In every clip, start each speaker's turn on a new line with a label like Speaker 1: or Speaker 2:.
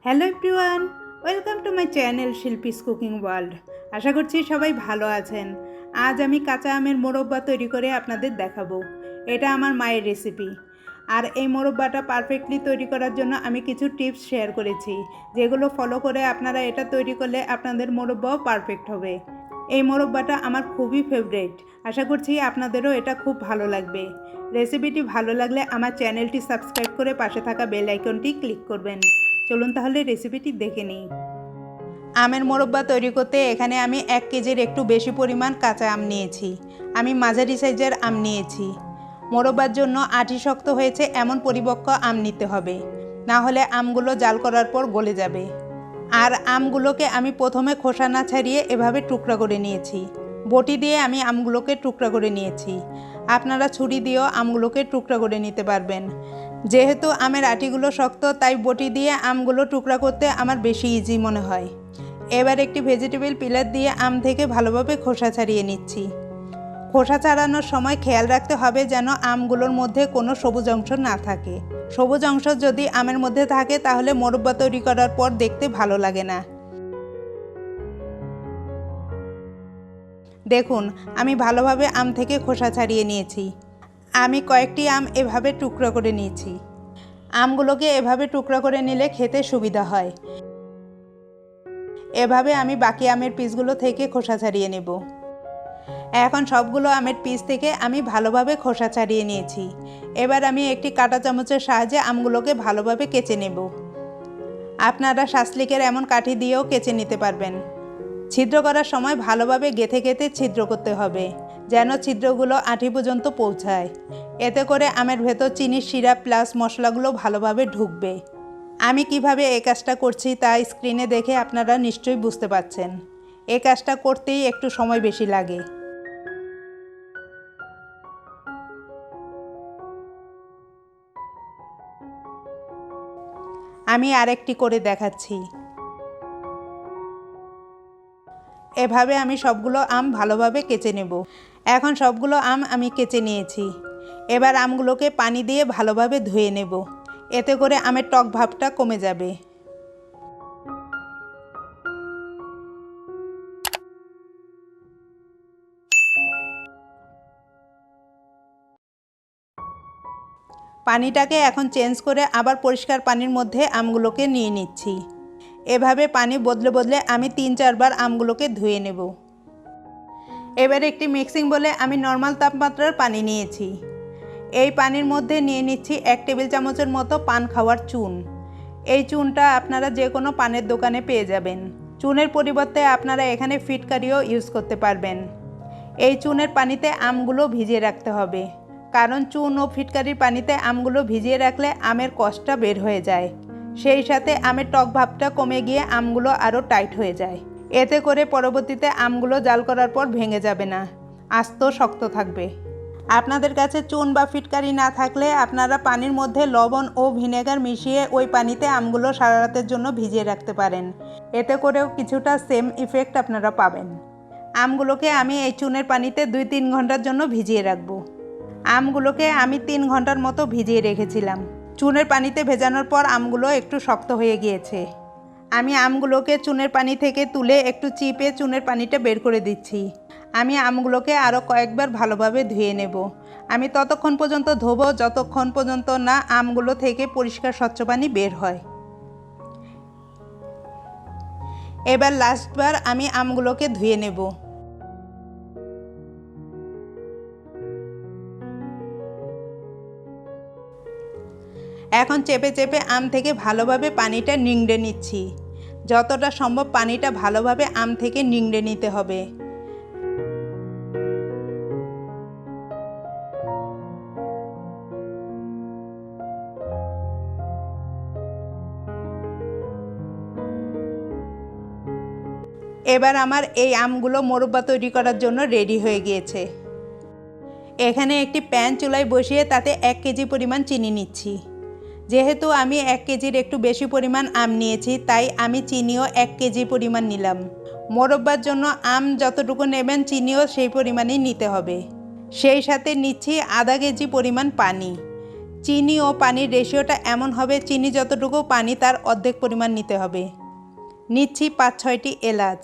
Speaker 1: Hello everyone, welcome to my channel Shilpi's cooking world. আশা করছি সবাই ভালো আছেন। আজ আমি কাঁচা আমের মোরব্বা তৈরি করে আপনাদের দেখাবো। এটা আমার মায়ের রেসিপি। আর এই মোরব্বাটা পারফেক্টলি তৈরি করার জন্য আমি কিছু টিপস শেয়ার করেছি, যেগুলো ফলো করে আপনারা এটা তৈরি করলে আপনাদের মোরব্বাও পারফেক্ট হবে। এই মোরব্বাটা আমার খুবই ফেভারিট। আশা করছি আপনাদেরও এটা খুব ভালো লাগবে। রেসিপিটি ভালো লাগলে আমার চ্যানেলটি সাবস্ক্রাইব করে পাশে থাকা বেল আইকনটি ক্লিক করবেন। চলুন তাহলে রেসিপিটি দেখে নিই। আমের মোরব্বা তৈরি করতে এখানে আমি 1 কেজির একটু বেশি পরিমাণ কাঁচা আম নিয়েছি। আমি মাঝারি সাইজের আম নিয়েছি। মোরব্বার জন্য আঁটি শক্ত হয়েছে এমন পরিপক্ক আম নিতে হবে, না হলে আমগুলো জাল করার পর গলে যাবে। আর আমগুলোকে আমি প্রথমে খোসা না ছাড়িয়ে এভাবে টুকরা করে নিয়েছি। বটি দিয়ে আমি আমগুলোকে টুকরা করে নিয়েছি। আপনারা ছুরি দিয়েও আমগুলোকে টুকরা করে নিতে পারবেন। যেহেতু আমের আটিগুলো শক্ত, তাই বটি দিয়ে আমগুলো টুকরা করতে আমার বেশি ইজি মনে হয়। এবার একটি ভেজিটেবল পিলার দিয়ে আম থেকে ভালোভাবে খোসা ছাড়িয়ে নিচ্ছি। খোসা ছাড়ানোর সময় খেয়াল রাখতে হবে যেন আমগুলোর মধ্যে কোনো সবুজ অংশ না থাকে। সবুজ অংশ যদি আমের মধ্যে থাকে তাহলে মোরব্বা তৈরি করার পর দেখতে ভালো লাগে না। দেখুন, আমি ভালোভাবে আম থেকে খোসা ছাড়িয়ে নিয়েছি। আমি কয়েকটি আম এভাবে টুকরো করে নিয়েছি। আমগুলোকে এভাবে টুকরো করে নিলে খেতে সুবিধা হয়। এভাবে আমি বাকি আমের পিসগুলো থেকে খোসা ছাড়িয়ে নেব। এখন সবগুলো আমের পিস থেকে আমি ভালোভাবে খোসা ছাড়িয়ে নিয়েছি। এবার আমি একটি কাঁটা চামচের সাহায্যে আমগুলোকে ভালোভাবে কেচে নেব। আপনারা শাসলিকের এমন কাঠি দিয়েও কেচে নিতে পারবেন। ছিদ্র করার সময় ভালোভাবে গেঁথে গেঁথে ছিদ্র করতে হবে, যেন ছিদ্রগুলো আঁটি পর্যন্ত পৌঁছায়। এতে করে আমের ভেতর চিনির সিরাপ প্লাস মশলাগুলো ভালোভাবে ঢুকবে। আমি কিভাবে এই কাজটা করছি তা স্ক্রিনে দেখে আপনারা নিশ্চয়ই বুঝতে পারছেন। এই কাজটা করতেই একটু সময় বেশি লাগে। আমি আরেকটি করে দেখাচ্ছি। এভাবে আমি সবগুলো আম ভালোভাবে কেচে নেব। এখন সবগুলো আম আমি কেচে নিয়েছি। এবার আমগুলোকে পানি দিয়ে ভালোভাবে ধুয়ে নেব। এতে করে আমের টক ভাবটা কমে যাবে। পানিটাকে এখন চেঞ্জ করে আবার পরিষ্কার পানির মধ্যে আমগুলোকে নিয়ে নিচ্ছি। এভাবে পানি বদলে বদলে আমি 3-4 বার আমগুলোকে ধুয়ে নেব। এবার একটি মিক্সিং বলে আমি নর্মাল তাপমাত্রার পানি নিয়েছি। এই পানির মধ্যে নিয়ে নিচ্ছি 1 টেবিল চামচের মতো পান খাওয়ার চুন। এই চুনটা আপনারা যে কোনো পানের দোকানে পেয়ে যাবেন। চুনের পরিবর্তে আপনারা এখানে ফিটকারিও ইউজ করতে পারবেন। এই চুনের পানিতে আমগুলো ভিজিয়ে রাখতে হবে, কারণ চুন ও ফিটকারির পানিতে আমগুলো ভিজিয়ে রাখলে আমের কষটা বের হয়ে যায়। সেই সাথে আমের টক ভাবটা কমে গিয়ে আমগুলো আরও টাইট হয়ে যায়। এতে করে পরবর্তীতে আমগুলো জাল করার পর ভেঙে যাবে না, আস্ত শক্ত থাকবে। আপনাদের কাছে চুন বা ফিটকারি না থাকলে আপনারা পানির মধ্যে লবণ ও ভিনেগার মিশিয়ে ওই পানিতে আমগুলো সারা রাতের জন্য ভিজিয়ে রাখতে পারেন। এতে করেও কিছুটা সেম ইফেক্ট আপনারা পাবেন। আমগুলোকে আমি এই চুনের পানিতে 2-3 ঘন্টার জন্য ভিজিয়ে রাখব। আমগুলোকে আমি 3 ঘন্টার মতো ভিজিয়ে রেখেছিলাম। চুনের পানিতে ভেজানোর পর আমগুলো একটু শক্ত হয়ে গিয়েছে। আমি আমগুলোকে চুনের পানি থেকে তুলে একটু চিপে চুনের পানিটা বের করে দিচ্ছি। আমি আমগুলোকে আরও কয়েকবার ভালোভাবে ধুয়ে নেব। আমি ততক্ষণ পর্যন্ত ধোবো যতক্ষণ পর্যন্ত না আমগুলো থেকে পরিষ্কার স্বচ্ছ পানি বের হয়। এবার লাস্টবার আমি আমগুলোকে ধুয়ে নেব। এখন চেপে চেপে আম থেকে ভালোভাবে পানিটা নিংড়ে নিচ্ছি। যতটা সম্ভব পানিটা ভালোভাবে আম থেকে নিংড়ে নিতে হবে। এবার আমার এই আমগুলো মোরব্বা তৈরি করার জন্য রেডি হয়ে গিয়েছে। এখানে একটি প্যান চুলায় বসিয়ে তাতে 1 কেজি পরিমাণ চিনি নিচ্ছি। যেহেতু আমি 1 কেজির একটু বেশি পরিমাণ আম নিয়েছি, তাই আমি চিনিও 1 কেজি পরিমাণ নিলাম। মোরব্বার জন্য আম যতটুকু নেবেন চিনিও সেই পরিমাণেই নিতে হবে। সেই সাথে নিচ্ছি আধা কেজি পরিমাণ পানি। চিনি ও পানির রেশিওটা এমন হবে, চিনি যতটুকু পানি তার অর্ধেক পরিমাণ নিতে হবে। নিচ্ছি 5-6টি এলাচ।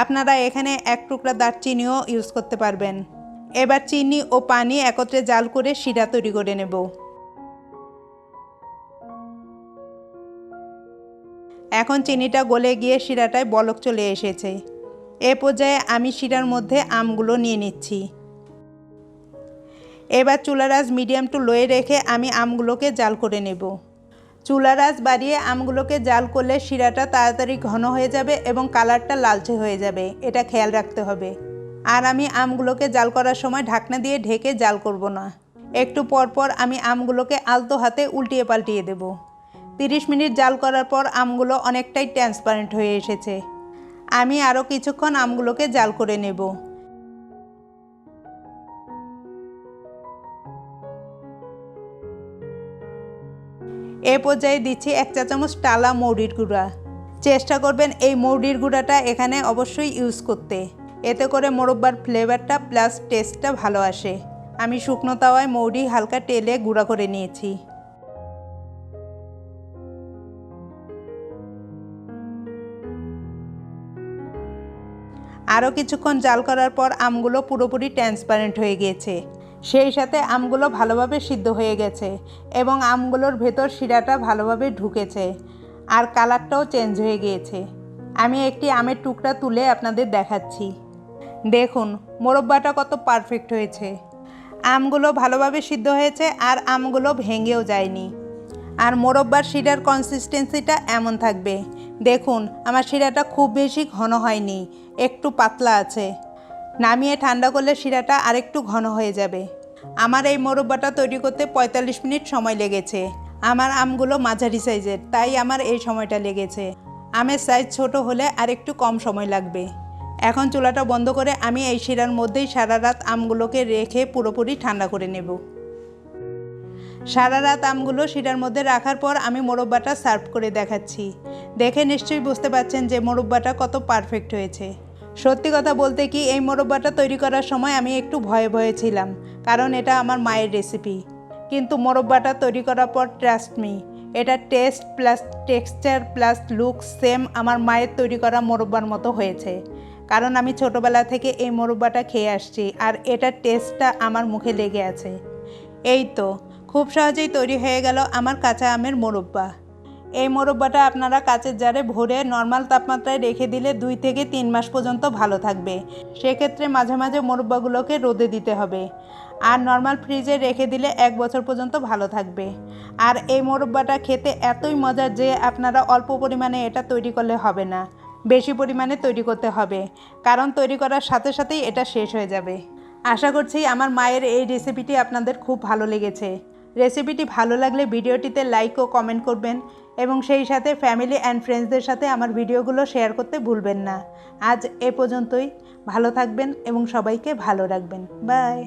Speaker 1: আপনারা এখানে 1 টুকরা দারচিনিও ইউজ করতে পারবেন। এবার চিনি ও পানি একত্রে জাল করে শিরা তৈরি করে নেব। এখন চিনিটা গলে গিয়ে শিরাটায় বলক চলে এসেছে। এ পর্যায়ে আমি শিরার মধ্যে আমগুলো নিয়ে নিচ্ছি। এবার চুলার আঁচ মিডিয়াম টু লোয়ে রেখে আমি আমগুলোকে জাল করে নেব। চুলার আঁচ বাড়িয়ে আমগুলোকে জাল করলে শিরাটা তাড়াতাড়ি ঘন হয়ে যাবে এবং কালারটা লালচে হয়ে যাবে, এটা খেয়াল রাখতে হবে। আর আমি আমগুলোকে জাল করার সময় ঢাকনা দিয়ে ঢেকে জাল করব না। একটু পরপর আমি আমগুলোকে আলতো হাতে উল্টিয়ে পাল্টিয়ে দেব। 30 মিনিট জাল করার পর আমগুলো অনেকটাই ট্রান্সপারেন্ট হয়ে এসেছে। আমি আরও কিছুক্ষণ আমগুলোকে জাল করে নেব। এ পর্যায়ে দিচ্ছি 1 চা চামচ টালা মৌরির গুঁড়া। চেষ্টা করবেন এই মৌরির গুঁড়াটা এখানে অবশ্যই ইউজ করতে, এতে করে মোরব্বার ফ্লেভারটা প্লাস টেস্টটা ভালো আসে। আমি শুকনো তাওয়ায় মৌরি হালকা তেলে গুঁড়া করে নিয়েছি। আরও কিছুক্ষণ জাল করার পর আমগুলো পুরোপুরি ট্রান্সপারেন্ট হয়ে গিয়েছে, সেই সাথে আমগুলো ভালোভাবে সিদ্ধ হয়ে গেছে এবং আমগুলোর ভেতর শিরাটা ভালোভাবে ঢুকেছে আর কালারটাও চেঞ্জ হয়ে গিয়েছে। আমি একটি আমের টুকরা তুলে আপনাদের দেখাচ্ছি। দেখুন মোরব্বাটা কত পারফেক্ট হয়েছে। আমগুলো ভালোভাবে সিদ্ধ হয়েছে আর আমগুলো ভেঙেও যায়নি। আর মোরব্বার শিরার কনসিস্টেন্সিটা এমন থাকবে। দেখুন আমার শিরাটা খুব বেশি ঘন হয়নি, একটু পাতলা আছে। নামিয়ে ঠান্ডা করলে শিরাটা আরেকটু ঘন হয়ে যাবে। আমার এই মোরব্বাটা তৈরি করতে 45 মিনিট সময় লেগেছে। আমার আমগুলো মাঝারি সাইজের, তাই আমার এই সময়টা লেগেছে। আমের সাইজ ছোট হলে আর একটু কম সময় লাগবে। এখন চুলাটা বন্ধ করে আমি এই শিরার মধ্যেই সারা রাত আমগুলোকে রেখে পুরোপুরি ঠান্ডা করে নেব। সারা রাত আমগুলো শিরার মধ্যে রাখার পর আমি মোরব্বাটা সার্ভ করে দেখাচ্ছি। দেখে নিশ্চয়ই বুঝতে পারছেন যে মোরব্বাটা কত পারফেক্ট হয়েছে। সত্যি কথা বলতে কি, এই মোরব্বাটা তৈরি করার সময় আমি একটু ভয়ে ভয়ে ছিলাম, কারণ এটা আমার মায়ের রেসিপি। কিন্তু মোরব্বাটা তৈরি করার পর ট্রাস্ট মি, এটা test plus texture plus look same আমার মায়ের তৈরি করা মোরব্বার মতো হয়েছে। কারণ আমি ছোটোবেলা থেকে এই মোরব্বাটা খেয়ে আসছি আর এটার টেস্টটা আমার মুখে লেগে আছে। এই তো খুব সহজেই তৈরি হয়ে গেল আমার কাঁচা আমের মোরব্বা। এই মোরব্বাটা আপনারা কাচের জারে ভরে নর্মাল তাপমাত্রায় রেখে দিলে 2 থেকে 3 মাস পর্যন্ত ভালো থাকবে। সেক্ষেত্রে মাঝে মাঝে মোরব্বাগুলোকে রোদে দিতে হবে। আর নর্মাল ফ্রিজে রেখে দিলে 1 বছর পর্যন্ত ভালো থাকবে। আর এই মোরব্বাটা খেতে এতই মজার যে আপনারা অল্প পরিমাণে এটা তৈরি করলে হবে না, বেশি পরিমাণে তৈরি করতে হবে, কারণ তৈরি করার সাথে সাথেই এটা শেষ হয়ে যাবে। আশা করছি আমার মায়ের এই রেসিপিটি আপনাদের খুব ভালো লেগেছে। রেসিপিটি ভালো লাগলে ভিডিওটিতে লাইক ও কমেন্ট করবেন এবং সেই সাথে ফ্যামিলি অ্যান্ড ফ্রেন্ডসদের সাথে আমার ভিডিওগুলো শেয়ার করতে ভুলবেন না। আজ এ পর্যন্তই। ভালো থাকবেন এবং সবাইকে ভালো রাখবেন। বাই।